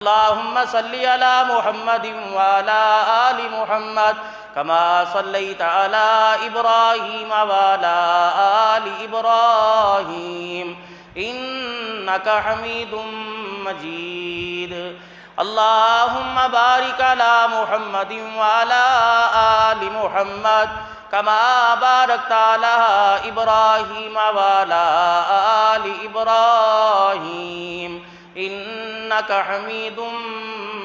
اللهم صل على محمد وعلى آل محمد كما صليت على إبراهيم وعلى آل إبراهيم إنك حميد مجيد اللهم بارك على محمد وعلى آل محمد كما باركت على إبراهيم وعلى آل إبراهيم إنك حميد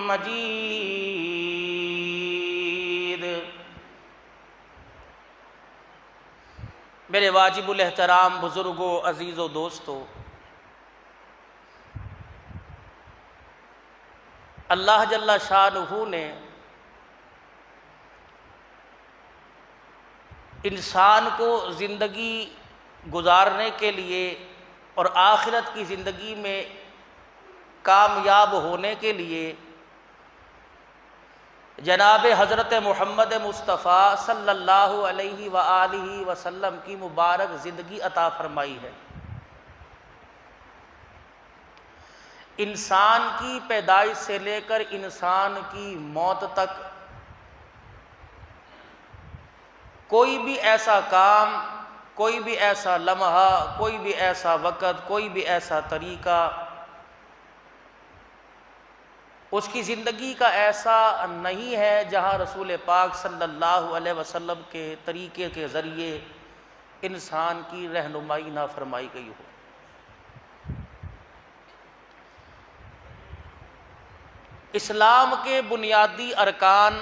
مجيد۔ میرے واجب الاحترام بزرگوں، عزیزوں، دوستوں، اللہ جل شانہ نے انسان کو زندگی گزارنے کے لیے اور آخرت کی زندگی میں کامیاب ہونے کے لیے جناب حضرت محمد مصطفیٰ صلی اللہ علیہ وآلہ وسلم کی مبارک زندگی عطا فرمائی ہے۔ انسان کی پیدائش سے لے کر انسان کی موت تک کوئی بھی ایسا کام، کوئی بھی ایسا لمحہ، کوئی بھی ایسا وقت، کوئی بھی ایسا طریقہ، اس کی زندگی کا ایسا نہیں ہے جہاں رسول پاک صلی اللہ علیہ وسلم کے طریقے کے ذریعے انسان کی رہنمائی نہ فرمائی گئی ہو۔ اسلام کے بنیادی ارکان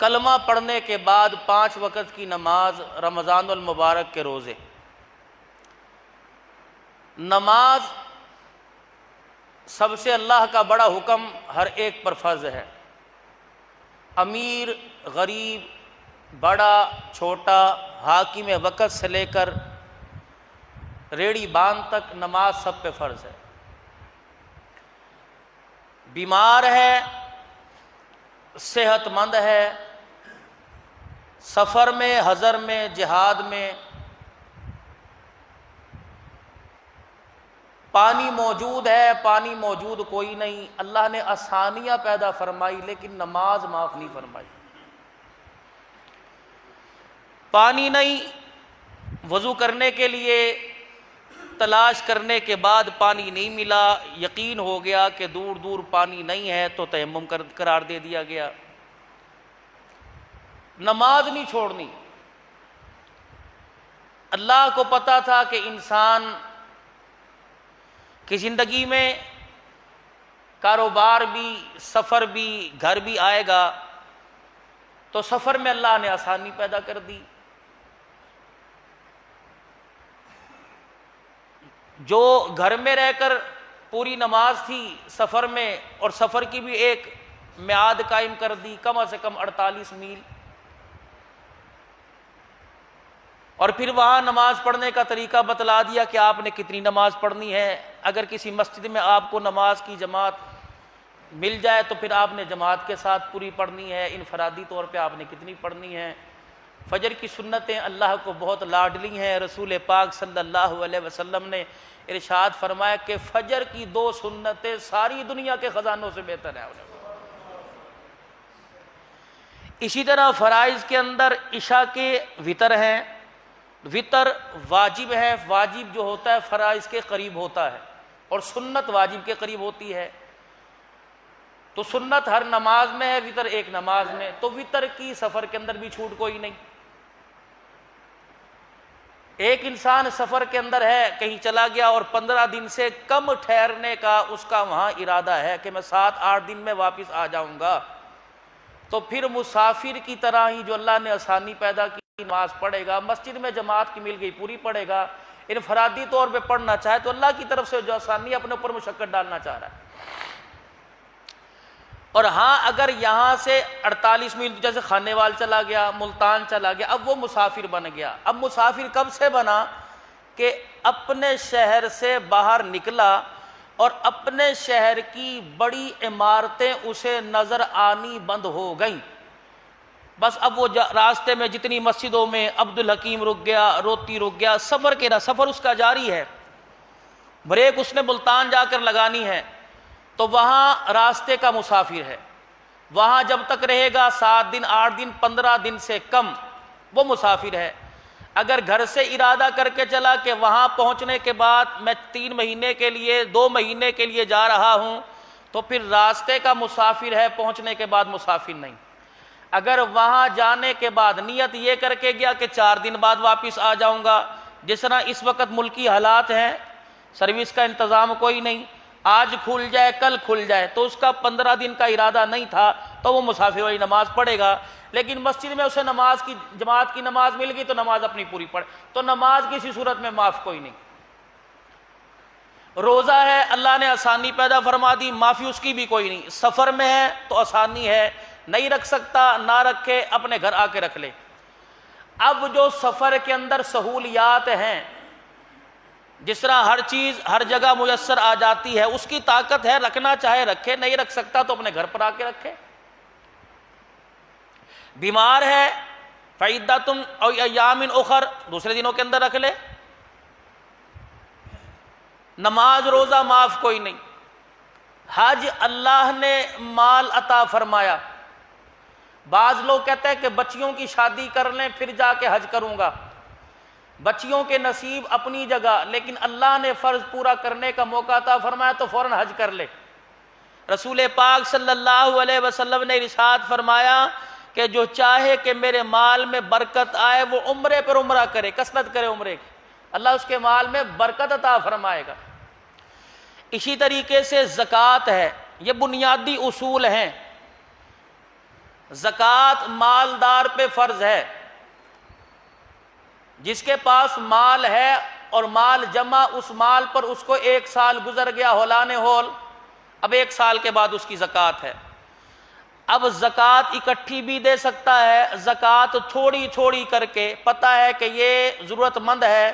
کلمہ پڑھنے کے بعد 5 وقت کی نماز، رمضان المبارک کے روزے۔ نماز سب سے اللہ کا بڑا حکم ہر ایک پر فرض ہے۔ امیر، غریب، بڑا، چھوٹا، حاکم وقت سے لے کر ریڑھی باندھ تک نماز سب پہ فرض ہے۔ بیمار ہے، صحت مند ہے، سفر میں، حضر میں، جہاد میں، پانی موجود ہے، پانی موجود کوئی نہیں، اللہ نے آسانیاں پیدا فرمائی لیکن نماز معاف نہیں فرمائی۔ پانی نہیں، وضو کرنے کے لیے تلاش کرنے کے بعد پانی نہیں ملا، یقین ہو گیا کہ دور دور پانی نہیں ہے تو تیمم قرار دے دیا گیا۔ نماز نہیں چھوڑنی۔ اللہ کو پتا تھا کہ انسان کی زندگی میں کاروبار بھی، سفر بھی، گھر بھی آئے گا، تو سفر میں اللہ نے آسانی پیدا کر دی۔ جو گھر میں رہ کر پوری نماز تھی، سفر میں اور سفر کی بھی ایک میعاد قائم کر دی، کم از کم 48 میل، اور پھر وہاں نماز پڑھنے کا طریقہ بتلا دیا کہ آپ نے کتنی نماز پڑھنی ہے۔ اگر کسی مسجد میں آپ کو نماز کی جماعت مل جائے تو پھر آپ نے جماعت کے ساتھ پوری پڑھنی ہے، انفرادی طور پہ آپ نے کتنی پڑھنی ہے۔ فجر کی سنتیں اللہ کو بہت لاڈلی ہیں۔ رسول پاک صلی اللہ علیہ وسلم نے ارشاد فرمایا کہ فجر کی 2 سنتیں ساری دنیا کے خزانوں سے بہتر ہیں۔ اسی طرح فرائض کے اندر عشاء کے وتر ہیں۔ وتر واجب ہے، واجب جو ہوتا ہے فرائض کے قریب ہوتا ہے، اور سنت واجب کے قریب ہوتی ہے۔ تو سنت ہر نماز میں ہے، وتر ایک نماز میں، تو وتر کی سفر کے اندر بھی چھوٹ کوئی نہیں۔ ایک انسان سفر کے اندر ہے، کہیں چلا گیا اور 15 دن سے کم ٹھہرنے کا اس کا وہاں ارادہ ہے کہ میں 7-8 دن میں واپس آ جاؤں گا، تو پھر مسافر کی طرح ہی جو اللہ نے آسانی پیدا کی نماز پڑھے گا۔ مسجد میں جماعت کی مل گئی پوری پڑھے گا، انفرادی طور پہ پڑھنا چاہے تو اللہ کی طرف سے جو آسانی اپنے اوپر مشقت ڈالنا چاہ رہا ہے۔ اور ہاں اگر یہاں سے 48 میل جیسے خانیوال چلا گیا، ملتان چلا گیا، اب وہ مسافر بن گیا۔ اب مسافر کب سے بنا کہ اپنے شہر سے باہر نکلا اور اپنے شہر کی بڑی عمارتیں اسے نظر آنی بند ہو گئیں۔ بس اب وہ راستے میں جتنی مسجدوں میں عبد الحکیم رک گیا، روتی رک گیا، سفر اس کا جاری ہے۔ بریک اس نے ملتان جا کر لگانی ہے تو وہاں راستے کا مسافر ہے، وہاں جب تک رہے گا 7 دن 8 دن 15 دن سے کم وہ مسافر ہے۔ اگر گھر سے ارادہ کر کے چلا کہ وہاں پہنچنے کے بعد میں 3 مہینے کے لیے 2 مہینے کے لیے جا رہا ہوں تو پھر راستے کا مسافر ہے، پہنچنے کے بعد مسافر نہیں۔ اگر وہاں جانے کے بعد نیت یہ کر کے گیا کہ 4 دن بعد واپس آ جاؤں گا، جس طرح اس وقت ملکی حالات ہیں، سروس کا انتظام کوئی نہیں، آج کھل جائے کل کھل جائے، تو اس کا 15 دن کا ارادہ نہیں تھا تو وہ مسافر والی نماز پڑھے گا۔ لیکن مسجد میں اسے نماز کی جماعت کی نماز مل گئی تو نماز اپنی پوری پڑھے، تو نماز کسی صورت میں معاف کوئی نہیں۔ روزہ ہے، اللہ نے آسانی پیدا فرما دی، معافی اس کی بھی کوئی نہیں۔ سفر میں ہے تو آسانی ہے، نہیں رکھ سکتا نہ رکھے، اپنے گھر آ کے رکھ لے۔ اب جو سفر کے اندر سہولیات ہیں، جس طرح ہر چیز ہر جگہ میسر آ جاتی ہے، اس کی طاقت ہے، رکھنا چاہے رکھے، نہیں رکھ سکتا تو اپنے گھر پر آ کے رکھے۔ بیمار ہے فعدۃ او ایام اخر، دوسرے دنوں کے اندر رکھ لے۔ نماز روزہ معاف کوئی نہیں۔ حج اللہ نے مال عطا فرمایا، بعض لوگ کہتے ہیں کہ بچیوں کی شادی کر لیں پھر جا کے حج کروں گا، بچیوں کے نصیب اپنی جگہ، لیکن اللہ نے فرض پورا کرنے کا موقع عطا فرمایا تو فوراً حج کر لے۔ رسول پاک صلی اللہ علیہ وسلم نے ارشاد فرمایا کہ جو چاہے کہ میرے مال میں برکت آئے وہ عمرے پر عمرہ کرے، کثرت کرے عمرے کی، اللہ اس کے مال میں برکت عطا فرمائے گا۔ اسی طریقے سے زکوٰۃ ہے، یہ بنیادی اصول ہیں۔ زکوٰۃ مالدار پہ فرض ہے، جس کے پاس مال ہے اور مال جمع، اس مال پر اس کو 1 سال گزر گیا ہولان ہول، اب 1 سال کے بعد اس کی زکوٰۃ ہے۔ اب زکوٰۃ اکٹھی بھی دے سکتا ہے، زکوٰۃ تھوڑی تھوڑی کر کے، پتہ ہے کہ یہ ضرورت مند ہے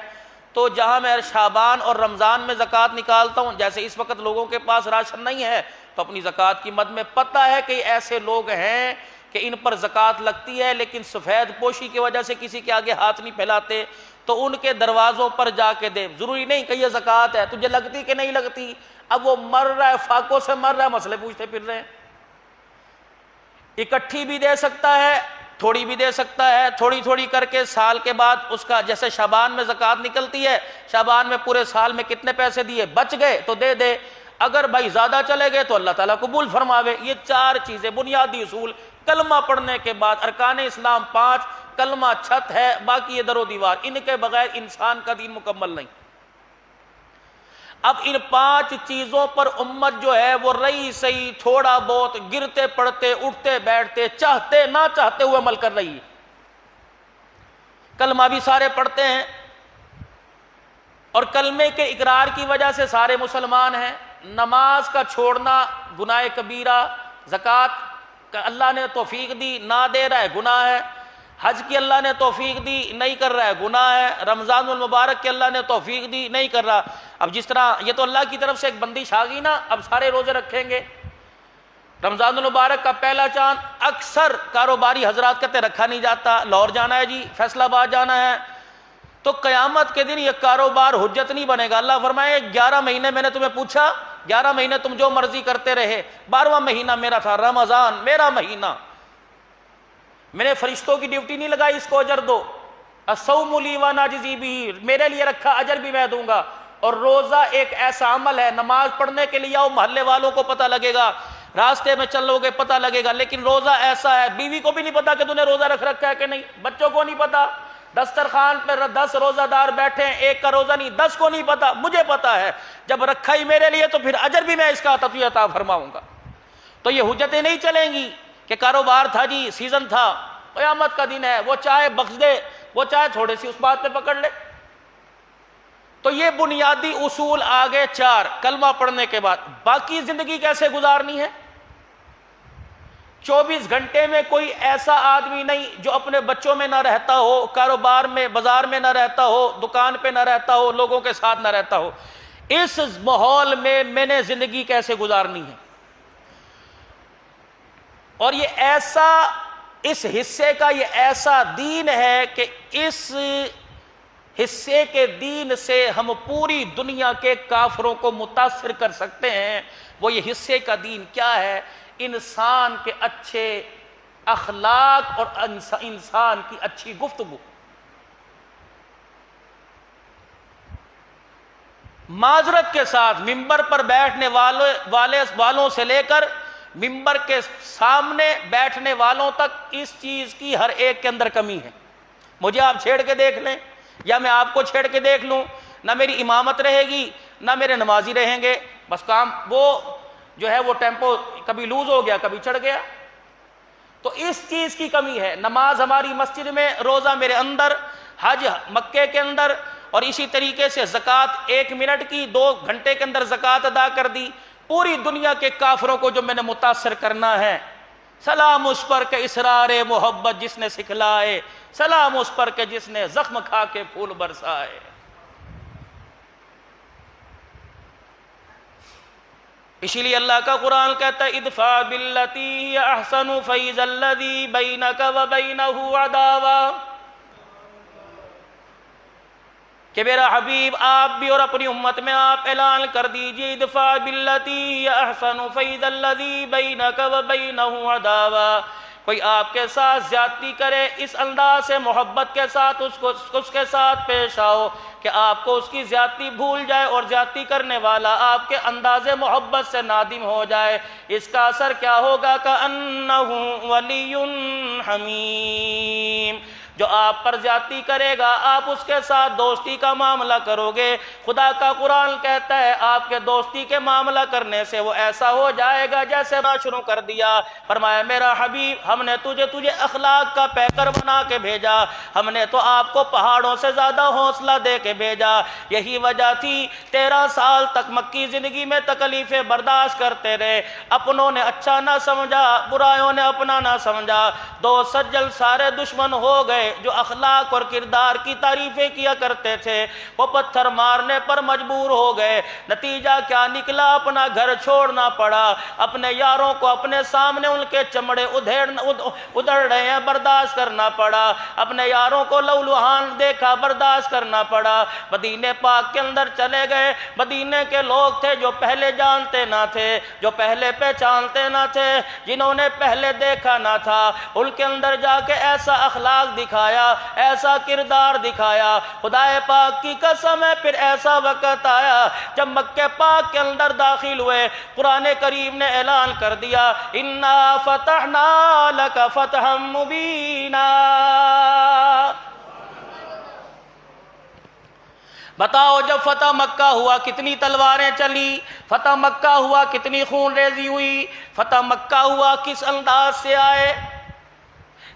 تو جہاں میں شعبان اور رمضان میں زکوٰۃ نکالتا ہوں، جیسے اس وقت لوگوں کے پاس راشن نہیں ہے تو اپنی زکوٰۃ کی مد میں پتہ ہے کہ ایسے لوگ ہیں کہ ان پر زکوٰۃ لگتی ہے لیکن سفید پوشی کی وجہ سے کسی کے آگے ہاتھ نہیں پھیلاتے، تو ان کے دروازوں پر جا کے دے۔ ضروری نہیں کہ یہ زکوٰۃ ہے، تجھے لگتی کہ نہیں لگتی، اب وہ مر رہا ہے، فاقوں سے مر رہا ہے، مسئلے پوچھتے پھر رہے ہیں۔ اکٹھی بھی دے سکتا ہے، تھوڑی بھی دے سکتا ہے، تھوڑی تھوڑی کر کے سال کے بعد اس کا، جیسے شعبان میں زکوٰۃ نکلتی ہے، شعبان میں پورے سال میں کتنے پیسے دیے، بچ گئے تو دے دے، اگر بھائی زیادہ چلے گئے تو اللہ تعالیٰ قبول فرماوے۔ یہ 4 چیزیں بنیادی اصول، کلمہ پڑھنے کے بعد ارکان اسلام 5، کلمہ چھت ہے، باقی یہ در و دیوار، ان کے بغیر انسان کا دین مکمل نہیں۔ اب ان 5 چیزوں پر امت جو ہے وہ رہی سہی تھوڑا بہت گرتے پڑتے اٹھتے بیٹھتے چاہتے نہ چاہتے ہوئے عمل کر رہی ہے۔ کلمہ بھی سارے پڑھتے ہیں اور کلمے کے اقرار کی وجہ سے سارے مسلمان ہیں۔ نماز کا چھوڑنا گناہ کبیرہ، زکوٰۃ کا اللہ نے توفیق دی نہ دے رہا ہے گناہ ہے، حج کی اللہ نے توفیق دی نہیں کر رہا ہے گناہ ہے، رمضان المبارک کی اللہ نے توفیق دی نہیں کر رہا۔ اب جس طرح یہ تو اللہ کی طرف سے ایک بندش آ گئی نا، اب سارے روزے رکھیں گے۔ رمضان المبارک کا پہلا چاند اکثر کاروباری حضرات کہتے رکھا نہیں جاتا، لاہور جانا ہے جی، فیصل آباد جانا ہے، تو قیامت کے دن یہ کاروبار حجت نہیں بنے گا۔ اللہ فرمائے 11 مہینے میں نے تمہیں پوچھا، 11 مہینے تم جو مرضی کرتے رہے، 12واں مہینہ میرا تھا، رمضان میرا مہینہ، میں نے فرشتوں کی ڈیوٹی نہیں لگائی اس کو اجر دو، الصوم لی وانا اجزی بہ، میرے لیے رکھا اجر بھی میں دوں گا۔ اور روزہ ایک ایسا عمل ہے، نماز پڑھنے کے لیے آؤ محلے والوں کو پتہ لگے گا، راستے میں چلو گے پتہ لگے گا، لیکن روزہ ایسا ہے بیوی کو بھی نہیں پتا کہ تم نے روزہ رکھ رکھا ہے کہ نہیں، بچوں کو نہیں پتا، دسترخوان پر 10 روزہ دار بیٹھے ہیں، ایک کا روزہ نہیں، 10 کو نہیں پتا، مجھے پتا ہے، جب رکھا ہی میرے لیے تو پھر اجر بھی میں اس کا عطا فرماؤں گا۔ تو یہ حجتیں نہیں چلیں گی کہ کاروبار تھا جی، سیزن تھا، قیامت کا دن ہے، وہ چاہے بخش دے، وہ چاہے تھوڑی سی اس بات پہ پکڑ لے۔ تو یہ بنیادی اصول آگے 4 کلمہ پڑھنے کے بعد۔ باقی زندگی کیسے گزارنی ہے؟ 24 گھنٹے میں کوئی ایسا آدمی نہیں جو اپنے بچوں میں نہ رہتا ہو، کاروبار میں بازار میں نہ رہتا ہو، دکان پہ نہ رہتا ہو، لوگوں کے ساتھ نہ رہتا ہو۔ اس ماحول میں نے زندگی کیسے گزارنی ہے؟ اور یہ ایسا، اس حصے کا یہ ایسا دین ہے کہ اس حصے کے دین سے ہم پوری دنیا کے کافروں کو متاثر کر سکتے ہیں۔ وہ یہ حصے کا دین کیا ہے؟ انسان کے اچھے اخلاق اور انسان کی اچھی گفتگو۔ معذرت کے ساتھ ممبر پر بیٹھنے والوں سے لے کر ممبر کے سامنے بیٹھنے والوں تک اس چیز کی ہر ایک کے اندر کمی ہے۔ مجھے آپ چھیڑ کے دیکھ لیں یا میں آپ کو چھیڑ کے دیکھ لوں، نہ میری امامت رہے گی نہ میرے نمازی رہیں گے، بس کام وہ جو ہے وہ ٹیمپو کبھی لوز ہو گیا کبھی چڑھ گیا۔ تو اس چیز کی کمی ہے۔ نماز ہماری مسجد میں، روزہ میرے اندر، حج مکے کے اندر، اور اسی طریقے سے زکوٰۃ 1 منٹ کی 2 گھنٹے کے اندر زکوٰۃ ادا کر دی۔ پوری دنیا کے کافروں کو جو میں نے متاثر کرنا ہے، سلام اس پر کہ اسرار محبت جس نے سکھلائے، سلام اس پر کہ جس نے زخم کھا کے پھول برسائے۔ اسی لیے اللہ کا قرآن کہتا ہے ادفع باللتی ہی احسن فاذا الذی بینک وبینہ عداوہ، کہ میرا حبیب آپ بھی اور اپنی امت میں آپ اعلان کر دیجئے ادفع باللتی ہی احسن فاذا الذی بینک وبینہ عداوہ، کوئی آپ کے ساتھ زیادتی کرے اس انداز سے محبت کے ساتھ اس کے ساتھ پیش آؤ کہ آپ کو اس کی زیادتی بھول جائے اور زیادتی کرنے والا آپ کے انداز محبت سے نادم ہو جائے۔ اس کا اثر کیا ہوگا؟ کأنہ ولی حمیم، جو آپ پر زیادتی کرے گا آپ اس کے ساتھ دوستی کا معاملہ کرو گے۔ خدا کا قرآن کہتا ہے آپ کے دوستی کے معاملہ کرنے سے وہ ایسا ہو جائے گا جیسے شروع کر دیا۔ فرمایا میرا حبیب ہم نے تجھے اخلاق کا پیکر بنا کے بھیجا، ہم نے تو آپ کو پہاڑوں سے زیادہ حوصلہ دے کے بھیجا۔ یہی وجہ تھی 13 سال تک مکی زندگی میں تکلیفیں برداشت کرتے رہے، اپنوں نے اچھا نہ سمجھا، برائیوں نے اپنا نہ سمجھا، دو سجل سارے دشمن ہو گئے۔ جو اخلاق اور کردار کی تعریفیں کیا کرتے تھے وہ پتھر مارنے پر مجبور ہو گئے۔ نتیجہ کیا نکلا؟ اپنا گھر چھوڑنا پڑا، اپنے یاروں کو اپنے سامنے ان کے چمڑے ادھڑ رہے ہیں برداشت کرنا پڑا، اپنے یاروں کو لہولہان دیکھا برداشت کرنا پڑا۔ مدینے پاک کے اندر چلے گئے، مدینے کے لوگ تھے جو پہلے جانتے نہ تھے، جو پہلے پہچانتے نہ تھے، جنہوں نے پہلے دیکھا نہ تھا، ان کے اندر جا کے ایسا اخلاق دکھایا، ایسا کردار دکھایا۔ خدا پاک کی قسم ہے پھر ایسا وقت آیا جب مکہ پاک کے اندر داخل ہوئے، قرآن کریم نے اعلان کر دیا انا فتحنا لک فتحا مبینا۔ بتاؤ جب فتح مکہ ہوا کتنی تلواریں چلی، فتح مکہ ہوا کتنی خون ریزی ہوئی، فتح مکہ ہوا کس انداز سے آئے۔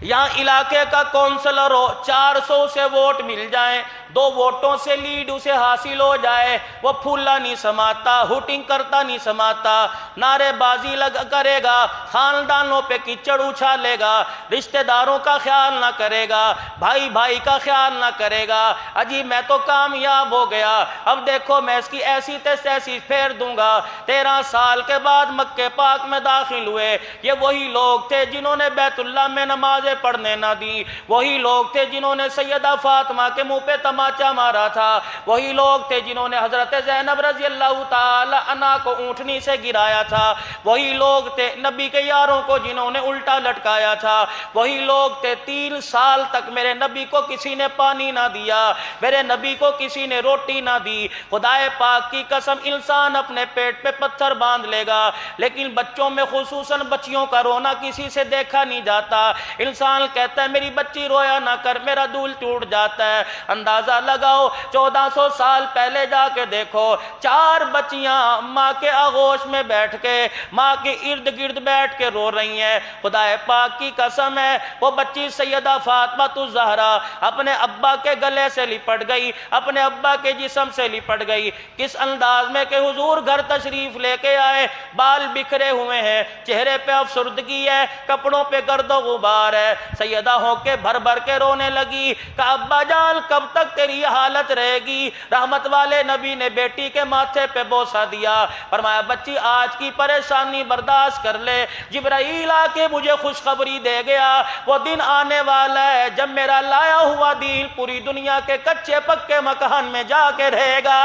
یہاں علاقے کا کونسلر ہو، 400 سے ووٹ مل جائیں، 2 ووٹوں سے لیڈ اسے حاصل ہو جائے، وہ پھولا نہیں سماتا، ہوٹنگ کرتا نہیں سماتا، نعرے بازی کرے گا، خاندانوں پہ کیچڑ اچھالے گا، رشتہ داروں کا خیال نہ کرے گا، بھائی بھائی کا خیال نہ کرے گا۔ اجی میں تو کامیاب ہو گیا، اب دیکھو میں اس کی ایسی تیسی پھیر دوں گا۔ 13 سال کے بعد مکہ پاک میں داخل ہوئے، یہ وہی لوگ تھے جنہوں نے بیت اللہ میں نمازیں پڑھنے نہ دی، وہی لوگ تھے جنہوں نے سیدہ فاطمہ کے منہ پہ تماچا مارا تھا، وہی لوگ تھے جنہوں نے حضرت زینب رضی اللہ تعالی عنہا کو اونٹنی سے گرایا تھا، وہی لوگ تھے نبی کے یاروں کو جنہوں نے الٹا لٹکایا تھا، وہی لوگ تھے 3 سال تک میرے نبی کو کسی نے پانی نہ دیا، میرے نبی کو کسی نے روٹی نہ دی۔ خدا پاک کی قسم انسان اپنے پیٹ پہ پتھر باندھ لے گا لیکن بچوں میں خصوصاً بچیوں کا رونا کسی سے دیکھا نہیں جاتا۔ انسان کہتا ہے میری بچی رویا نہ کر، میرا دل ٹوٹ جاتا ہے۔ اندازہ لگاؤ 1400 سال پہلے جا کے دیکھو، 4 بچیاں ماں کے آغوش میں بیٹھ کے ماں کے ارد گرد بیٹھ کے رو رہی ہیں۔ خدا پاک کی قسم ہے وہ بچی سیدہ فاطمہ الزہرا اپنے ابا کے گلے سے لپٹ گئی، اپنے ابا کے جسم سے لپٹ گئی۔ کس انداز میں کہ حضور گھر تشریف لے کے آئے، بال بکھرے ہوئے ہیں، چہرے پہ افسردگی ہے، کپڑوں پہ گرد و غبار ہے، ہے۔ سیدہ ہو کے بھر بھر کے رونے لگی کہ ابا جان کب تک تیری یہ حالت رہے گی؟ رحمت والے نبی نے بیٹی کے ماتھے پہ بوسہ دیا، فرمایا بچی آج کی پریشانی برداشت کر لے، جبرائیل آ کے مجھے خوشخبری دے گیا، وہ دن آنے والا ہے جب میرا لایا ہوا دین پوری دنیا کے کچے پکے مکان میں جا کے رہے گا۔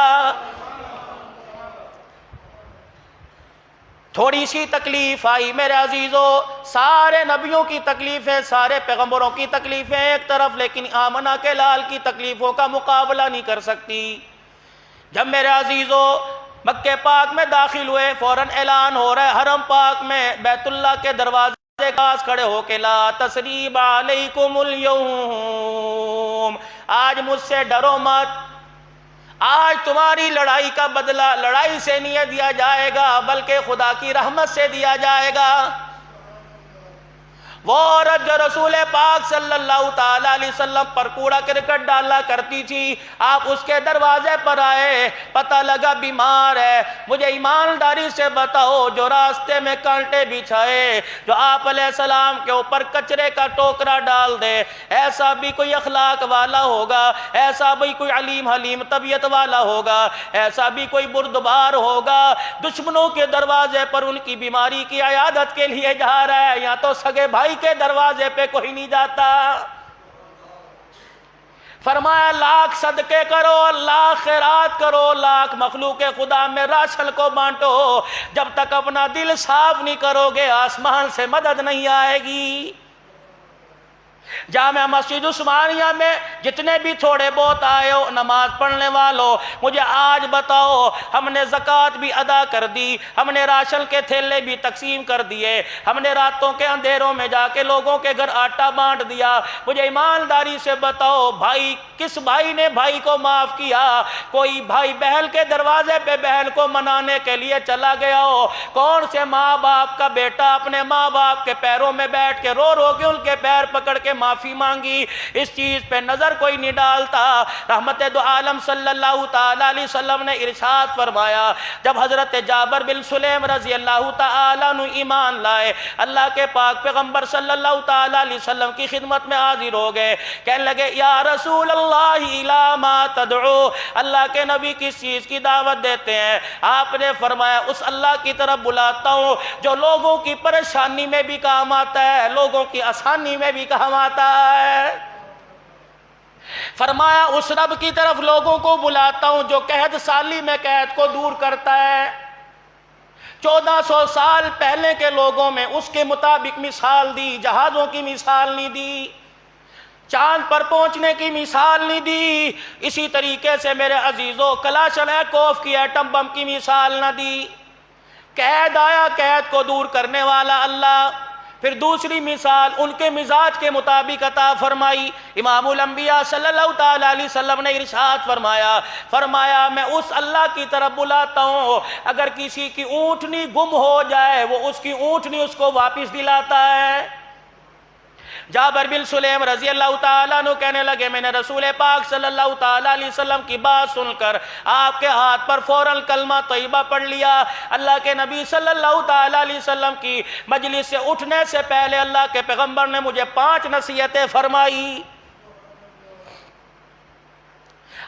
تھوڑی سی تکلیف آئی میرے عزیزو، سارے نبیوں کی تکلیفیں، سارے پیغمبروں کی تکلیفیں ایک طرف، لیکن آمنہ کے لال کی تکلیفوں کا مقابلہ نہیں کر سکتی۔ جب میرے عزیزو مکہ پاک میں داخل ہوئے، فوراً اعلان ہو رہا ہے حرم پاک میں بیت اللہ کے دروازے پاس کھڑے ہو کے لا تثریب علیکم اليوم، آج مجھ سے ڈرو مت، آج تمہاری لڑائی کا بدلہ لڑائی سے نہیں دیا جائے گا بلکہ خدا کی رحمت سے دیا جائے گا۔ وہ عورت جو رسول پاک صلی اللہ تعالیٰ علیہ وسلم پر کوڑا کرکٹ ڈالا کرتی تھی، آپ اس کے دروازے پر آئے، پتہ لگا بیمار ہے۔ مجھے ایمانداری سے بتاؤ، جو راستے میں کانٹے بچھائے، جو آپ علیہ السلام کے اوپر کچرے کا ٹوکرا ڈال دے، ایسا بھی کوئی اخلاق والا ہوگا، ایسا بھی کوئی علیم حلیم طبیعت والا ہوگا، ایسا بھی کوئی بردبار ہوگا؟ دشمنوں کے دروازے پر ان کی بیماری کی عیادت کے لیے جا رہا ہے، یا تو سگے بھائی کے دروازے پہ کوئی نہیں جاتا۔ فرمایا لاکھ صدقے کرو، لاکھ خیرات کرو، لاکھ مخلوق خدا میں راشن کو بانٹو، جب تک اپنا دل صاف نہیں کرو گے آسمان سے مدد نہیں آئے گی۔ جامع مسجد عثمانیہ میں جتنے بھی تھوڑے بہت آئے ہو نماز پڑھنے والوں، مجھے آج بتاؤ، ہم نے زکوٰۃ بھی ادا کر دی، ہم نے راشن کے تھیلے بھی تقسیم کر دیے، ہم نے راتوں کے اندھیروں میں جا کے لوگوں کے گھر آٹا بانٹ دیا، مجھے ایمانداری سے بتاؤ بھائی کس بھائی نے بھائی کو معاف کیا؟ کوئی بھائی بہن کے دروازے پہ بہن کو منانے کے لیے چلا گیا ہو؟ کون سے ماں باپ کا بیٹا اپنے ماں باپ کے پیروں میں بیٹھ کے رو رو کے ان کے پیر پکڑ کے معافی مانگی؟ اس چیز پہ نظر کوئی نہیں ڈالتا۔ رحمت دو عالم صلی اللہ تعالی علیہ وسلم نے ارشاد فرمایا، جب حضرت جابر بن سلیم رضی اللہ تعالیٰ عنہ ایمان لائے، اللہ کے پاک پیغمبر صلی اللہ تعالی علیہ وسلم کی خدمت میں حاضر ہو گئے، کہنے لگے یا رسول اللہ الی ما تدعو، اللہ کے نبی کس چیز کی دعوت دیتے ہیں؟ آپ نے فرمایا اس اللہ کی طرف بلاتا ہوں جو لوگوں کی پریشانی میں بھی کام آتا ہے، لوگوں کی آسانی میں بھی کام آتا ہے۔ فرمایا اس رب کی طرف لوگوں کو بلاتا ہوں جو قحط سالی میں قحط کو دور کرتا ہے۔ 1400 سال پہلے کے لوگوں میں اس کے مطابق مثال دی، جہازوں کی مثال نہیں دی، چاند پر پہنچنے کی مثال نہیں دی، اسی طریقے سے میرے عزیزو کلاشنکوف کی ایٹم بم کی مثال نہ دی۔ قید آیا، قید کو دور کرنے والا اللہ۔ پھر دوسری مثال ان کے مزاج کے مطابق عطا فرمائی۔ امام الانبیاء صلی اللہ تعالی علیہ وسلم نے ارشاد فرمایا میں اس اللہ کی طرف بلاتا ہوں اگر کسی کی اونٹنی گم ہو جائے وہ اس کی اونٹنی اس کو واپس دلاتا ہے۔ جابر بن سلیم رضی اللہ تعالیٰ عنہ کہنے لگے میں نے رسول پاک صلی اللہ تعالیٰ علیہ وسلم کی بات سن کر آپ کے ہاتھ پر فوراً کلمہ طیبہ پڑھ لیا۔ اللہ کے نبی صلی اللہ تعالیٰ علیہ وسلم کی مجلس سے اٹھنے سے پہلے اللہ کے پیغمبر نے مجھے 5 نصیحتیں فرمائی۔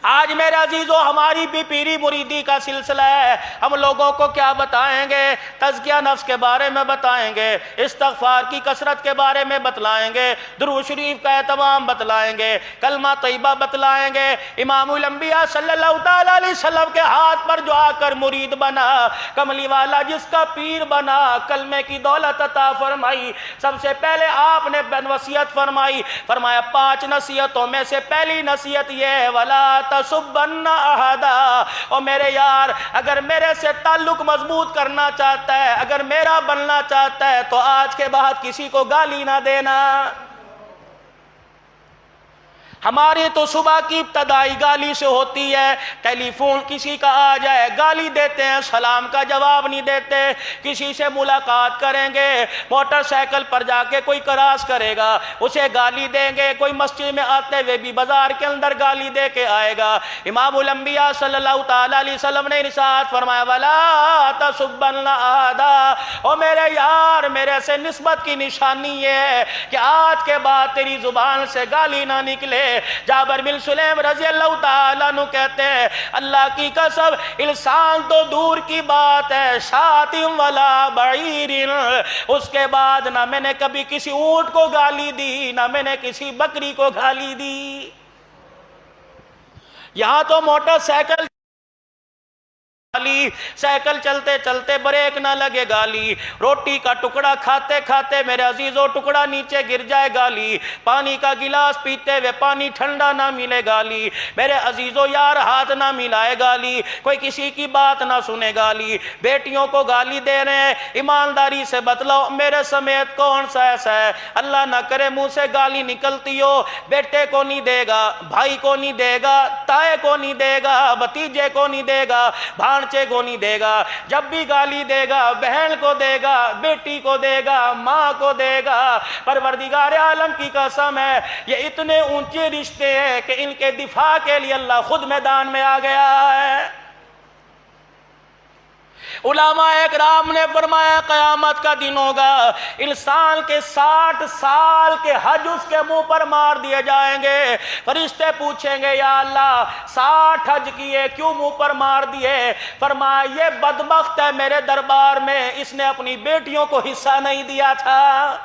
آج میرے عزیزو ہماری بھی پیری مریدی کا سلسلہ ہے، ہم لوگوں کو کیا بتائیں گے؟ تزکیہ نفس کے بارے میں بتائیں گے، استغفار کی کثرت کے بارے میں بتلائیں گے، درود شریف کا اہتمام بتلائیں گے، کلمہ طیبہ بتلائیں گے۔ امام الانبیاء صلی اللہ تعالیٰ علیہ وسلم کے ہاتھ پر جو آ کر مرید بنا، کملی والا جس کا پیر بنا، کلمے کی دولت عطا فرمائی، سب سے پہلے آپ نے وصیت فرمایا 5 نصیحتوں میں سے پہلی نصیحت یہ ہے وَلَا تَسُبَّنَّ أَحَدًا، اور میرے یار اگر میرے سے تعلق مضبوط کرنا چاہتا ہے، اگر میرا بننا چاہتا ہے تو آج کے بعد کسی کو گالی نہ دینا۔ ہماری تو صبح کی ابتدائی گالی سے ہوتی ہے، ٹیلی فون کسی کا آ جائے گالی دیتے ہیں، سلام کا جواب نہیں دیتے، کسی سے ملاقات کریں گے، موٹر سائیکل پر جا کے کوئی کراس کرے گا اسے گالی دیں گے، کوئی مسجد میں آتے ہوئے بھی بازار کے اندر گالی دے کے آئے گا۔ امام الانبیاء صلی اللہ تعالیٰ علیہ وسلم نے ارشاد فرمایا وَلَا تَسُبَّنَّ أَحَدًا، او میرے یار میرے سے نسبت کی نشانی یہ ہے کہ آج کے بعد تیری زبان سے گالی نہ نکلے۔ جابر بن سلیم رضی اللہ تعالیٰ عنہ کہتے ہیں اللہ کی قسم انسان تو دور کی بات ہے، شاتم ولا بعیر، اس کے بعد نہ میں نے کبھی کسی اونٹ کو گالی دی نہ میں نے کسی بکری کو گالی دی۔ یہاں تو موٹر سائیکل گالی، سائیکل چلتے چلتے بریک نہ لگے گالی، روٹی کا ٹکڑا کھاتے کھاتے میرے عزیزوں ٹکڑا نیچے گر جائے گالی، پانی کا گلاس پیتے ہوئے پانی ٹھنڈا نہ ملے گالی، میرے عزیزوں یار ہاتھ نہ ملائے گالی، کوئی کسی کی بات نہ سنے گالی، بیٹیوں کو گالی دے رہے ہیں، ایمانداری سے بتلاؤ میرے سمیت کون سا ایسا ہے اللہ نہ کرے منہ سے گالی نکلتی ہو، بیٹے کو نہیں دے گا، بھائی کو نہیں دے گا، تائے کو نہیں دے گا، بھتیجے کو نہیں دے گا، بھانچے کو نہیں دے گا، جب بھی گالی دے گا بہن کو دے گا، بیٹی کو دے گا، ماں کو دے گا۔ پروردگار عالم کی قسم ہے یہ اتنے اونچے رشتے ہیں کہ ان کے دفاع کے لیے اللہ خود میدان میں آ گیا ہے۔ علماء اکرام نے فرمایا قیامت کا دن ہوگا، انسان کے 60 سال کے حج اس کے منہ پر مار دیے جائیں گے، فرشتے پوچھیں گے یا اللہ 60 حج کیے کیوں منہ پر مار دیے؟ فرمایا یہ بدبخت ہے میرے دربار میں اس نے اپنی بیٹیوں کو حصہ نہیں دیا تھا۔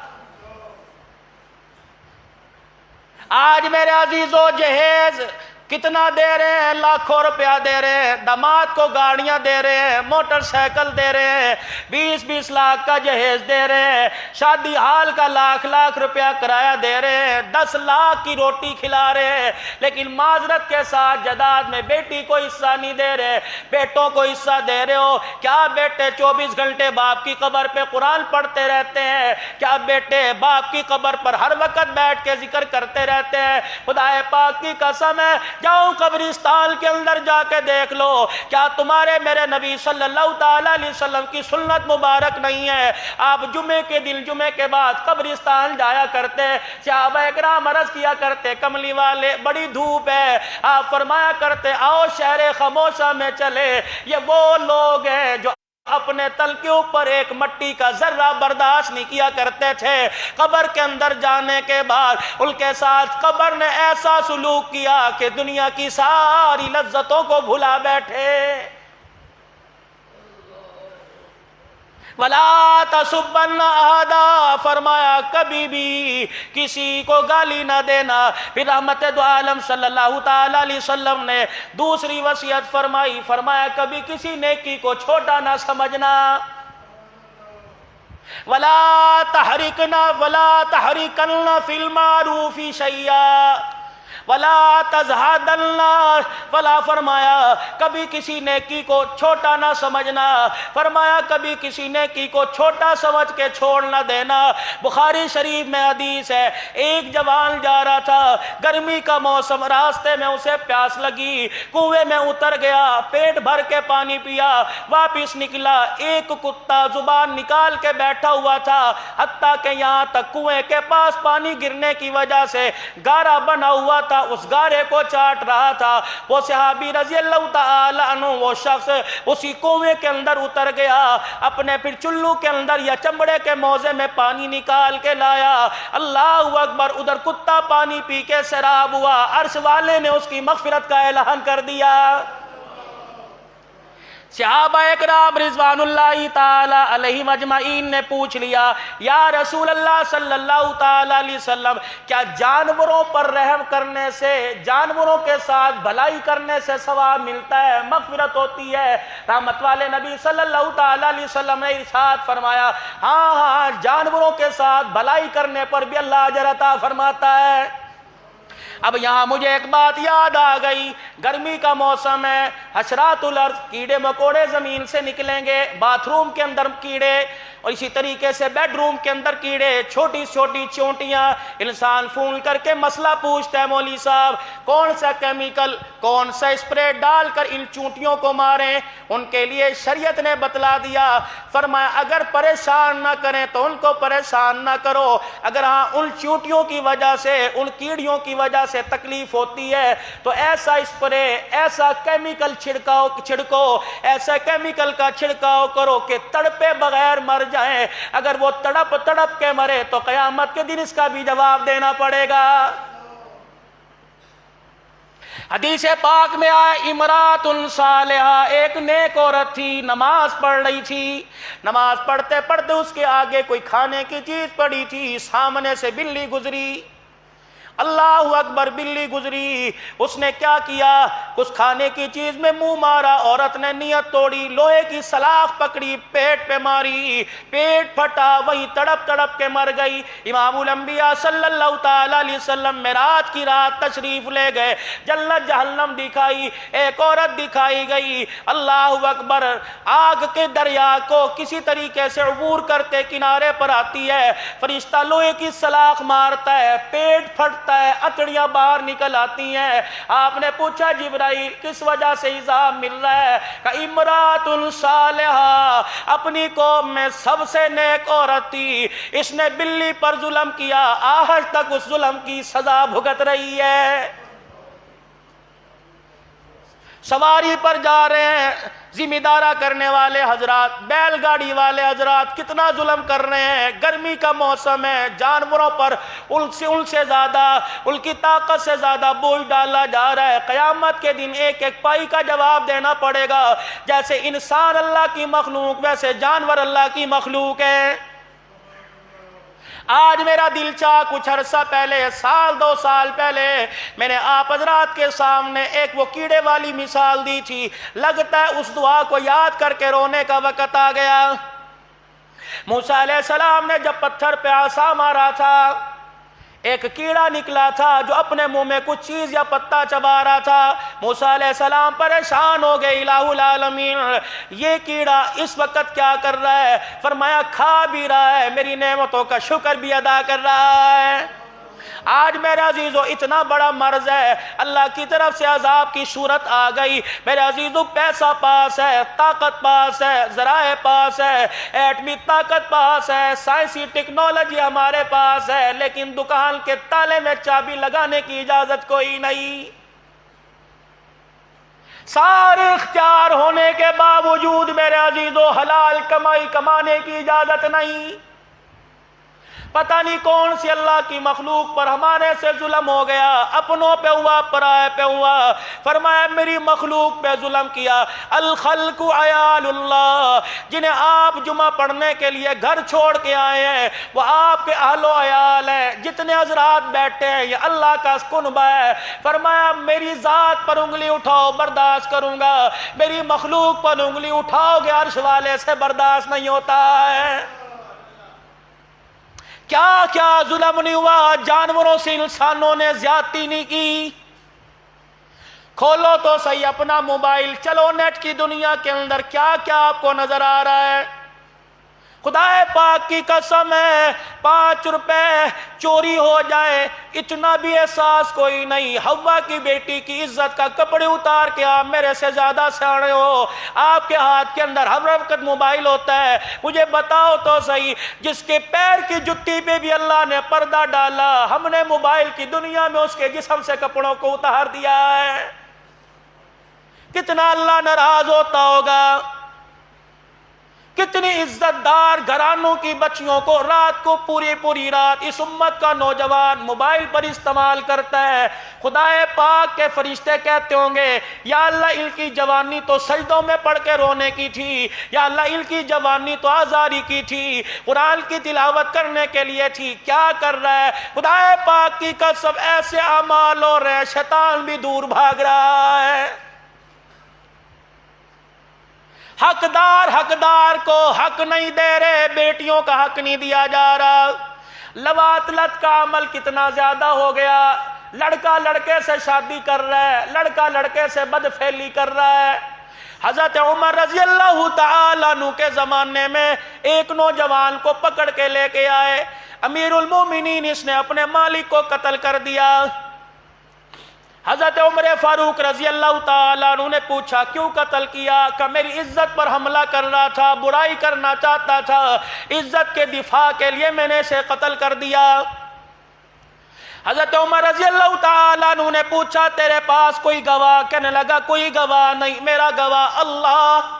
آج میرے عزیزو جہیز کتنا دے رہے ہیں؟ لاکھوں روپیہ دے رہے ہیں، داماد کو گاڑیاں دے رہے ہیں، موٹر سائیکل دے رہے ہیں، 20-20 لاکھ کا جہیز دے رہے ہیں، شادی ہال کا لاکھ روپیہ کرایہ دے رہے ہیں، 10 لاکھ کی روٹی کھلا رہے ہیں، لیکن معذرت کے ساتھ جائیداد میں بیٹی کو حصہ نہیں دے رہے، بیٹوں کو حصہ دے رہے ہو کیا؟ بیٹے 24 گھنٹے باپ کی قبر پہ قرآن پڑھتے رہتے ہیں کیا؟ بیٹے باپ کی قبر پر ہر وقت بیٹھ کے ذکر کرتے رہتے ہیں؟ خدا پاک کی قسم ہے جاؤ قبرستان کے اندر جا کے دیکھ لو کیا تمہارے میرے نبی صلی اللہ تعالیٰ علیہ وسلم کی سنت مبارک نہیں ہے؟ آپ جمعے کے دن جمعے کے بعد قبرستان جایا کرتے، صحابہ اکرام عرض کیا کرتے کملی والے بڑی دھوپ ہے، آپ فرمایا کرتے آؤ شہر خاموشہ میں چلے، یہ وہ لوگ ہیں جو اپنے تل کے اوپر ایک مٹی کا ذرہ برداشت نہیں کیا کرتے تھے، قبر کے اندر جانے کے بعد ان کے ساتھ قبر نے ایسا سلوک کیا کہ دنیا کی ساری لذتوں کو بھلا بیٹھے۔ وَلَا تَسُبَّنَّ أَحَدًا، فرمایا کبھی بھی کسی کو گالی نہ دینا۔ پھر رحمت دو عالم صلی اللہ تعالیٰ علیہ وسلم نے دوسری وصیت فرمائی، فرمایا کبھی کسی نیکی کو چھوٹا نہ سمجھنا۔ وَلَا تَحْرِكَنَّ فِي الْمَعْرُوفِ شَيْئًا وَلَا تَزْهَدَنَّ، ولا فرمایا کبھی کسی نیکی کو چھوٹا نہ سمجھنا، فرمایا کبھی کسی نیکی کو چھوٹا سمجھ کے چھوڑ نہ دینا۔ بخاری شریف میں حدیث ہے ایک جوان جا رہا تھا، گرمی کا موسم، راستے میں اسے پیاس لگی، کنویں میں اتر گیا، پیٹ بھر کے پانی پیا، واپس نکلا، ایک کتا زبان نکال کے بیٹھا ہوا تھا، حتیٰ کہ یہاں تک کنویں کے پاس پانی گرنے کی وجہ سے گارا بنا ہوا تھا، اس گارے کو چاٹ رہا تھا۔ وہ صحابی رضی اللہ تعالی عنہ وہ شخص اسی کنویں کے اندر اتر گیا، اپنے پھر چلو کے اندر یا چمڑے کے موزے میں پانی نکال کے لایا، اللہ اکبر، ادھر کتا پانی پی کے سیراب ہوا، عرش والے نے اس کی مغفرت کا اعلان کر دیا۔ صحابہ اکرام رضوان اللہ تعالی علیہم اجمعین نے پوچھ لیا یا رسول اللہ صلی اللہ تعالی علیہ وسلم کیا جانوروں پر رحم کرنے سے، جانوروں کے ساتھ بھلائی کرنے سے ثواب ملتا ہے، مغفرت ہوتی ہے؟ رحمت والے نبی صلی اللہ تعالی علیہ وسلم نے ارشاد فرمایا ہاں جانوروں کے ساتھ بھلائی کرنے پر بھی اللہ اجر عطا فرماتا ہے۔ اب یہاں مجھے ایک بات یاد آ گئی، گرمی کا موسم ہے، حشرات الارض کیڑے مکوڑے زمین سے نکلیں گے، باتھ روم کے اندر کیڑے، اور اسی طریقے سے بیڈ روم کے اندر کیڑے، چھوٹی چھوٹی چونٹیاں۔ انسان فون کر کے مسئلہ پوچھتا ہے، مولوی صاحب کون سا کیمیکل، کون سا اسپرے ڈال کر ان چونٹیوں کو ماریں؟ ان کے لیے شریعت نے بتلا دیا، فرمایا اگر پریشان نہ کریں تو ان کو پریشان نہ کرو، اگر ہاں ان چونٹیوں کی وجہ سے، ان کیڑیوں کی وجہ سے تکلیف ہوتی ہے تو ایسا اسپرے، ایسا کیمیکل چھڑکو، ایسا کیمیکل کا چھڑکاؤ کرو کہ تڑپے بغیر مر جائیں۔ اگر وہ تڑپ تڑپ کے مرے تو قیامت کے دن اس کا بھی جواب دینا پڑے گا۔ حدیث پاک میں آیا امرات صالحہ، ایک نیک عورت تھی، نماز پڑھ رہی تھی، نماز پڑھتے پڑھتے اس کے آگے کوئی کھانے کی چیز پڑی تھی، سامنے سے بلی گزری، اللہ اکبر، بلی گزری، اس نے کیا کیا، کچھ کھانے کی چیز میں منہ مارا، عورت نے نیت توڑی، لوہے کی سلاخ پکڑی، پیٹ پہ ماری، پیٹ پھٹا، وہیں تڑپ تڑپ کے مر گئی۔ امام الانبیاء صلی اللہ تعالی علیہ وسلم معراج کی رات تشریف لے گئے، جنت جہنم دکھائی، ایک عورت دکھائی گئی، اللہ اکبر، آگ کے دریا کو کسی طریقے سے عبور کرتے کنارے پر آتی ہے، فرشتہ لوہے کی سلاخ مارتا ہے، پیٹ پھٹتا ہے، اتڑیاں باہر نکل آتی ہیں۔ آپ نے پوچھا جبرائیل کس وجہ سے عذاب مل رہا ہے؟ کہ امرات صالحہ، اپنی قوم میں سب سے نیک عورت تھی، اس نے بلی پر ظلم کیا، آج تک اس ظلم کی سزا بھگت رہی ہے۔ سواری پر جا رہے ہیں، ذمہ دارہ کرنے والے حضرات، بیل گاڑی والے حضرات کتنا ظلم کر رہے ہیں، گرمی کا موسم ہے، جانوروں پر ان سے زیادہ، ان کی طاقت سے زیادہ بوجھ ڈالا جا رہا ہے۔ قیامت کے دن ایک ایک پائی کا جواب دینا پڑے گا۔ جیسے انسان اللہ کی مخلوق، ویسے جانور اللہ کی مخلوق ہے۔ آج میرا دل چاہ، کچھ عرصہ پہلے، سال دو سال پہلے، میں نے آپ حضرات کے سامنے ایک وہ کیڑے والی مثال دی تھی، لگتا ہے اس دعا کو یاد کر کے رونے کا وقت آ گیا۔ موسیٰ علیہ السلام نے جب پتھر پہ عصا مارا تھا، ایک کیڑا نکلا تھا جو اپنے منہ میں کچھ چیز یا پتا چبا رہا تھا۔ موسیٰ علیہ السلام پریشان ہو گئے، الہ العالمین یہ کیڑا اس وقت کیا کر رہا ہے؟ فرمایا کھا بھی رہا ہے، میری نعمتوں کا شکر بھی ادا کر رہا ہے۔ آج میرے عزیزو اتنا بڑا مرض ہے، اللہ کی طرف سے عذاب کی صورت آ گئی۔ میرے عزیزو پیسہ پاس ہے، طاقت پاس ہے، ذرائع پاس ہے، ایٹمی طاقت پاس ہے، سائنسی ٹیکنالوجی ہمارے پاس ہے، لیکن دکان کے تالے میں چابی لگانے کی اجازت کوئی نہیں۔ سارے اختیار ہونے کے باوجود میرے عزیزو حلال کمائی کمانے کی اجازت نہیں۔ پتہ نہیں کون سی اللہ کی مخلوق پر ہمارے سے ظلم ہو گیا، اپنوں پہ ہوا، پرائے پہ ہوا۔ فرمایا میری مخلوق پہ ظلم کیا۔ الخلق عیال اللہ، جنہیں آپ جمعہ پڑھنے کے لیے گھر چھوڑ کے آئے ہیں، وہ آپ کے اہل و عیال ہیں۔ جتنے حضرات بیٹھے ہیں یہ اللہ کا کنبہ ہے۔ فرمایا میری ذات پر انگلی اٹھاؤ، برداشت کروں گا، میری مخلوق پر انگلی اٹھاؤ گے عرش والے سے برداشت نہیں ہوتا ہے۔ کیا کیا ظلم نہیں ہوا، جانوروں سے انسانوں نے زیادتی نہیں کی۔ کھولو تو صحیح اپنا موبائل، چلو نیٹ کی دنیا کے اندر کیا کیا آپ کو نظر آ رہا ہے۔ خدا پاک کی قسم ہے، 5 روپے چوری ہو جائے اتنا بھی احساس کوئی نہیں۔ حوا کی بیٹی کی عزت کا کپڑے اتار کے آپ میرے سے زیادہ سیانے ہو، آپ کے ہاتھ کے اندر ہر وقت موبائل ہوتا ہے۔ مجھے بتاؤ تو صحیح، جس کے پیر کی جُتی پہ بھی اللہ نے پردہ ڈالا، ہم نے موبائل کی دنیا میں اس کے جسم سے کپڑوں کو اتار دیا ہے، کتنا اللہ ناراض ہوتا ہوگا۔ کتنی عزت دار گھرانوں کی بچیوں کو رات کو پوری رات اس امت کا نوجوان موبائل پر استعمال کرتا ہے۔ خدا پاک کے فرشتے کہتے ہوں گے یا اللہ ان کی جوانی تو سجدوں میں پڑھ کے رونے کی تھی، یا اللہ ان کی جوانی تو آزاری کی تھی، قرآن کی تلاوت کرنے کے لیے تھی، کیا کر رہا ہے؟ خدا پاک کی قسم ایسے اعمال ہو رہے ہیں شیطان بھی دور بھاگ رہا ہے۔ حقدار کو حق نہیں دے رہے، بیٹیوں کا حق نہیں دیا جا رہا۔ لواطلت کا عمل کتنا زیادہ ہو گیا۔ لڑکا لڑکے سے شادی کر رہا ہے، لڑکا لڑکے سے بدفعلی کر رہا ہے۔ حضرت عمر رضی اللہ تعالیٰ عنہ کے زمانے میں ایک نوجوان کو پکڑ کے لے کے آئے، امیر المومنین اس نے اپنے مالک کو قتل کر دیا۔ حضرت عمر فاروق رضی اللہ تعالیٰ عنہ نے پوچھا کیوں قتل کیا؟ کہ میری عزت پر حملہ کر رہا تھا، برائی کرنا چاہتا تھا، عزت کے دفاع کے لیے میں نے اسے قتل کر دیا۔ حضرت عمر رضی اللہ تعالیٰ عنہ نے پوچھا تیرے پاس کوئی گواہ؟ کہنے لگا کوئی گواہ نہیں، میرا گواہ اللہ۔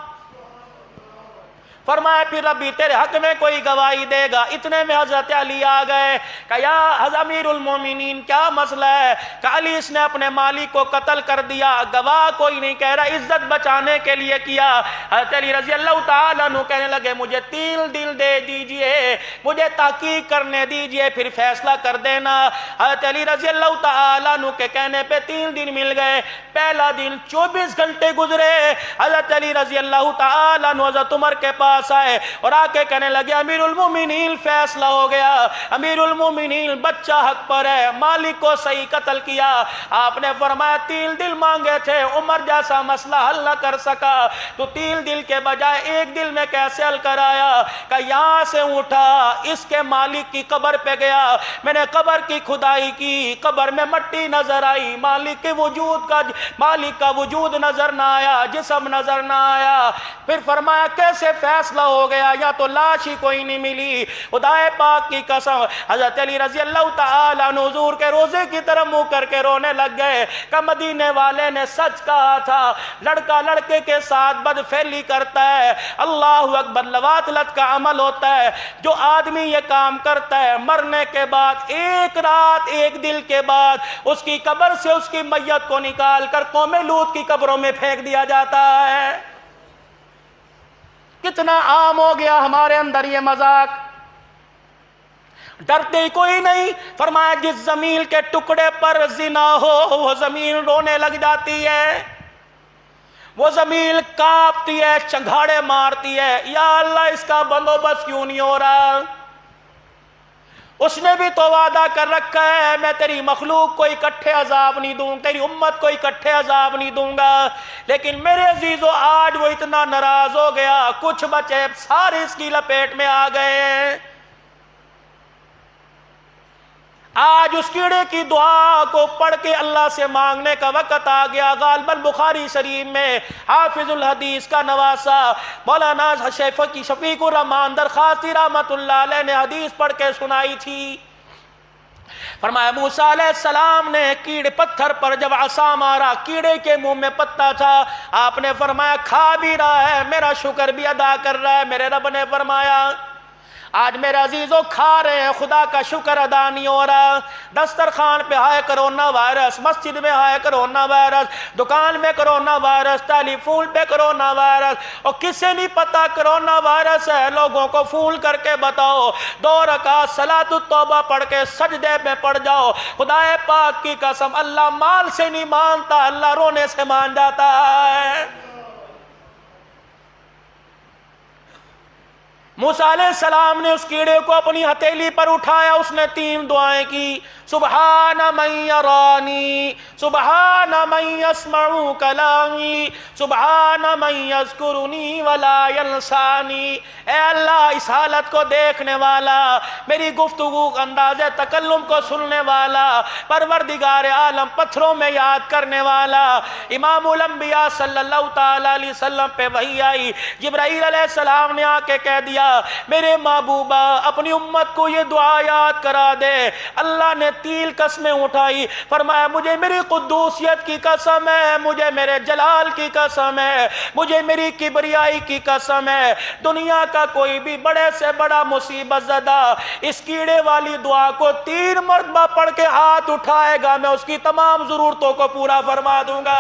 فرمایا پھر ابھی تیرے حق میں کوئی گواہی دے گا؟ اتنے میں حضرت علی آ گئے کہ یا امیر المومنین کیا مسئلہ ہے؟ کہ علی اس نے اپنے مالک کو قتل کر دیا، گواہ کوئی نہیں کہہ رہا، عزت بچانے کے لیے کیا۔ حضرت علی رضی اللہ تعالیٰ عنہ کہنے لگے مجھے 3 دن دے دیجئے، مجھے تحقیق کرنے دیجئے، پھر فیصلہ کر دینا۔ حضرت علی رضی اللہ تعالیٰ عنہ کے کہنے پہ 3 دن مل گئے۔ پہلا دن 24 گھنٹے گزرے، حضرت علی رضی اللہ تعالیٰ عنہ حضرت عمر کے پاس آئے اور آ کے کہنے لگے امیر المومنین فیصلہ ہو گیا، امیر المومنین بچہ حق پر ہے، مالک کو صحیح قتل کیا۔ آپ نے فرمایا 3 دل مانگے تھے، عمر جیسا مسئلہ حل نہ کر سکا تو 3 دل کے بجائے 1 دل میں کیسے حل کر آیا؟ کہ یہاں سے اٹھا، اس کے مالک کی قبر پہ گیا، میں نے قبر کی کھدائی کی، قبر میں مٹی نظر آئی، مالک کا وجود نظر نہ آیا، جسم نظر نہ آیا۔ پھر فرمایا کیسے فیصلہ ہو گیا؟ یا تو لاش ہی کوئی نہیں ملی۔ خدا پاک کی قسم حضرت علی رضی اللہ تعالیٰ عنہ حضور کے روزے کی طرف منہ کر کے رونے لگ گئے کہ مدینے والے نے سچ کہا تھا، لڑکا لڑکے کے ساتھ بدفعلی کرتا ہے، اللہ اکبر، لواطلت کا عمل ہوتا ہے۔ جو آدمی یہ کام کرتا ہے مرنے کے بعد 1 رات 1 دل کے بعد اس کی قبر سے اس کی میت کو نکال کر قوم لوط کی قبروں میں پھینک دیا جاتا ہے۔ کتنا عام ہو گیا ہمارے اندر یہ مذاق، ڈرتے کوئی نہیں۔ فرمایا جس زمین کے ٹکڑے پر زنا ہو وہ زمین رونے لگ جاتی ہے، وہ زمین کانپتی ہے، چنگھاڑے مارتی ہے، یا اللہ اس کا بندوبست کیوں نہیں ہو رہا؟ اس نے بھی تو وعدہ کر رکھا ہے میں تیری مخلوق کو اکٹھے عذاب نہیں دوں، تیری امت کو اکٹھے عذاب نہیں دوں گا، لیکن میرے عزیزو آج وہ اتنا ناراض ہو گیا، کچھ بچے سارے اس کی لپیٹ میں آ گئے ہیں۔ آج اس کیڑے کی دعا کو پڑھ کے اللہ سے مانگنے کا وقت آ گیا۔ غالباً بخاری شریف میں حافظ الحدیث کا نواسہ مولانا شفیق الرحمان درخواستی رحمت اللہ علیہ نے حدیث پڑھ کے سنائی تھی۔ فرمایا موسیٰ علیہ السلام نے کیڑے پتھر پر جب عصا مارا، کیڑے کے منہ میں پتا تھا، آپ نے فرمایا کھا بھی رہا ہے، میرا شکر بھی ادا کر رہا ہے۔ میرے رب نے فرمایا آج میرے عزیزوں کھا رہے ہیں، خدا کا شکر ادا نہیں ہو رہا۔ دسترخوان پہ ہے کرونا وائرس، مسجد میں ہے کرونا وائرس، دکان میں کرونا وائرس، ٹیلی فون پہ کرونا وائرس، اور کسے نہیں پتا کرونا وائرس ہے۔ لوگوں کو فون کر کے بتاؤ، 2 رکعت صلاۃ التوبہ پڑھ کے سجدے میں پڑ جاؤ۔ خدا پاک کی قسم اللہ مال سے نہیں مانتا، اللہ رونے سے مان جاتا ہے۔ موسیٰ علیہ السلام نے اس کیڑے کو اپنی ہتھیلی پر اٹھایا، اس نے 3 دعائیں کی، سبحان من یرانی، سبحان من یسمع کلامی، سبحان من یذکرنی ولا ینسانی۔ اے اللہ اس حالت کو دیکھنے والا، میری گفتگو انداز تکلم کو سننے والا، پروردگار عالم پتھروں میں یاد کرنے والا۔ امام الانبیاء صلی اللہ تعالیٰ علیہ وسلم پہ وحی آئی، جبرائیل علیہ السلام نے آ کے کہہ دیا میرے محبوبہ اپنی امت کو یہ دعا یاد کرا دے۔ اللہ نے 3 قسمیں اٹھائی، فرمایا مجھے میری قدوسیت کی قسم ہے، مجھے میرے جلال کی قسم ہے، مجھے میری کبریائی کی قسم ہے، دنیا کا کوئی بھی بڑے سے بڑا مصیبت زدہ اس کیڑے والی دعا کو 3 مرتبہ پڑھ کے ہاتھ اٹھائے گا، میں اس کی تمام ضرورتوں کو پورا فرما دوں گا۔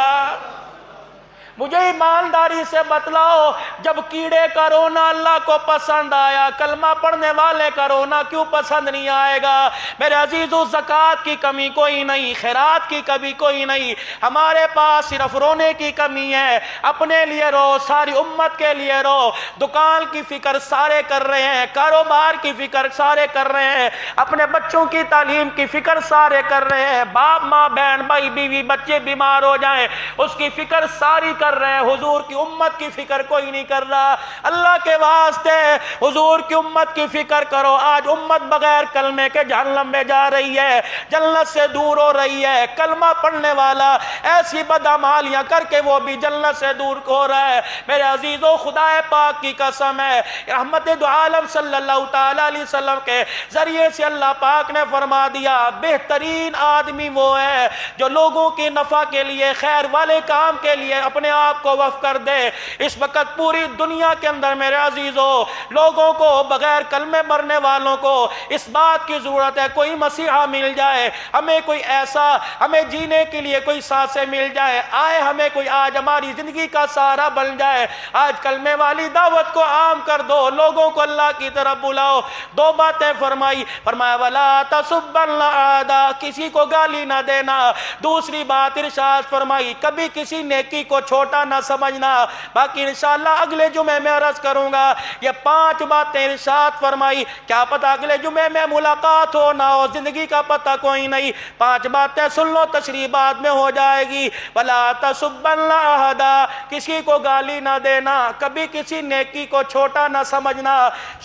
مجھے ایمانداری سے بتلاؤ، جب کیڑے کا رونا اللہ کو پسند آیا، کلمہ پڑھنے والے کا رونا کیوں پسند نہیں آئے گا؟ میرے عزیزو، زکوٰۃ کی کمی کوئی نہیں، خیرات کی کمی کوئی نہیں، ہمارے پاس صرف رونے کی کمی ہے۔ اپنے لیے رو، ساری امت کے لیے رو۔ دکان کی فکر سارے کر رہے ہیں، کاروبار کی فکر سارے کر رہے ہیں، اپنے بچوں کی تعلیم کی فکر سارے کر رہے ہیں، باپ ماں بہن بھائی بیوی بچے بیمار ہو جائیں اس کی فکر ساری کر رہے ہیں، حضور کی امت کی فکر کوئی نہیں کر رہا۔ اللہ کے واسطے حضور کی امت کی فکر کرو۔ آج امت بغیر کلمے کے جہنم میں جا رہی ہے، جنت سے دور ہو رہی ہے۔ کلمہ پڑھنے والا ایسی بدعمالیاں کر کے وہ بھی جنت سے دور ہو رہا ہے۔ میرے عزیزو، خدا پاک کی قسم ہے، رحمت دو عالم صلی اللہ تعالی علیہ وسلم کے ذریعے سے اللہ پاک نے فرما دیا، بہترین آدمی وہ ہے جو لوگوں کی نفع کے لیے، خیر والے کام کے لیے اپنے آپ کو وقف کر دے۔ اس وقت پوری دنیا کے اندر میرے عزیزو، لوگوں کو بغیر کلمے مرنے والوں کو اس بات کی ضرورت ہے کوئی مسیحا مل جائے، ہمیں کوئی ایسا، ہمیں جینے کے لیے کوئی سانسیں مل جائے، آئے ہمیں کوئی آج ہماری زندگی کا سہارا بن جائے۔ آج کلمے والی دعوت کو عام کر دو، لوگوں کو اللہ کی طرف بلاؤ۔ دو باتیں فرمائی، فرمایا وَلَا تَسُبَّنَّ أَحَدًا، کسی کو گالی نہ دینا۔ دوسری بات ارشاد فرمائی، کبھی کسی نیکی کو چھوٹا نہ سمجھنا۔ باقی انشاءاللہ اگلے جمعے میں عرض کروں گا۔ یہ 5 باتیں ارشاد فرمائی، کیا پتہ اگلے جمعے میں ملاقات ہو نہ ہو، زندگی کا پتہ کوئی نہیں۔ 5 باتیں سن لو، تشریح بعد میں ہو جائے گی۔ وَلَا تَسُبَّنَّ أَحَدًا، کسی کو گالی نہ دینا، کبھی کسی نیکی کو چھوٹا نہ سمجھنا۔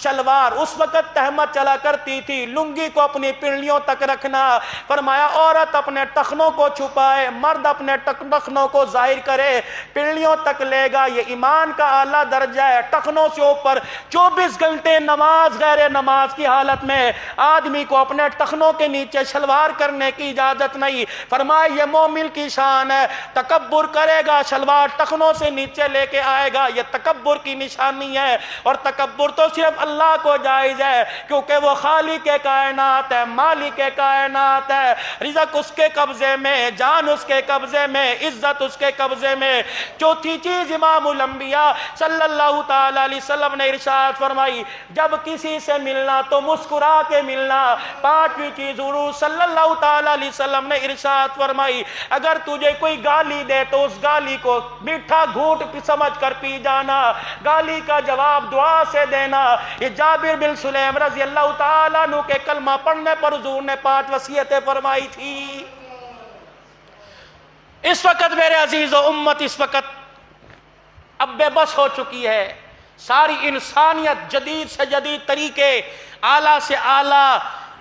شلوار اس وقت تہمت چلا کرتی تھی، لنگی کو اپنی پنڈلیوں تک رکھنا۔ فرمایا عورت اپنے ٹخنوں کو چھپائے، مرد اپنے ٹخنوں کو ظاہر کرے، پنڈلیوں تک لے گا۔ یہ ایمان کا اعلیٰ درجہ ہے۔ ٹخنوں سے اوپر 24 گھنٹے نماز، غیر نماز کی حالت میں آدمی کو اپنے ٹخنوں کے نیچے شلوار کرنے کی اجازت نہیں۔ فرمایا یہ مومن کی شان ہے، تکبر کرے گا شلوار ٹخنوں سے نیچے لے کے آئے گا، یہ تکبر کی نشانی ہے۔ اور تکبر تو صرف اللہ کو جائز ہے، کیونکہ وہ خالق کائنات ہے، مالک کائنات ہے، رزق اس کے قبضے میں، جان اس کے قبضے میں، عزت اس کے قبضے میں۔ چوتھی چیز امام الانبیاء صلی اللہ تعالی علیہ وسلم نے ارشاد فرمائی، جب کسی سے ملنا تو مسکرا کے ملنا۔ 5ویں چیز حضور صلی اللہ تعالی علیہ وسلم نے ارشاد فرمائی، اگر تجھے کوئی گالی دے تو اس گالی کو میٹھا گھونٹ سمجھ کر پی جانا، گالی کا جواب دعا سے دینا۔ یہ جابر بن سلیم رضی اللہ تعالیٰ عنہ کے کلمہ پڑھنے پر حضور نے 5 وصیتیں فرمائی تھی۔ اس وقت میرے عزیز و امت، اس وقت اب بے بس ہو چکی ہے۔ ساری انسانیت جدید سے جدید طریقے، اعلیٰ سے اعلیٰ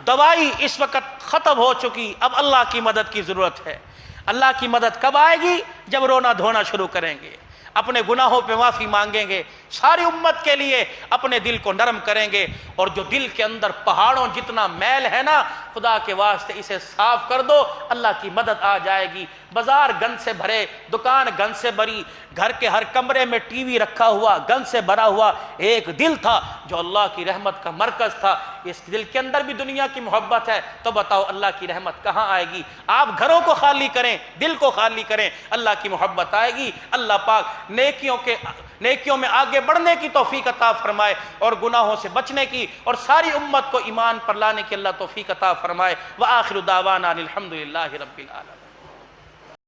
دوائی اس وقت ختم ہو چکی۔ اب اللہ کی مدد کی ضرورت ہے۔ اللہ کی مدد کب آئے گی؟ جب رونا دھونا شروع کریں گے، اپنے گناہوں پہ معافی مانگیں گے، ساری امت کے لیے اپنے دل کو نرم کریں گے، اور جو دل کے اندر پہاڑوں جتنا میل ہے نا، خدا کے واسطے اسے صاف کر دو، اللہ کی مدد آ جائے گی۔ بازار گند سے بھرے، دکان گند سے بھری، گھر کے ہر کمرے میں ٹی وی رکھا ہوا، گند سے بھرا ہوا ایک دل تھا جو اللہ کی رحمت کا مرکز تھا۔ اس دل کے اندر بھی دنیا کی محبت ہے، تو بتاؤ اللہ کی رحمت کہاں آئے گی؟ آپ گھروں کو خالی کریں، دل کو خالی کریں، اللہ کی محبت آئے گی۔ اللہ پاک نیکیوں میں آگے بڑھنے کی توفیق عطا فرمائے، اور گناہوں سے بچنے کی، اور ساری امت کو ایمان پر لانے کی اللہ توفیق عطا فرمائے۔ وآخر دعوانا الحمدللہ رب العالمین۔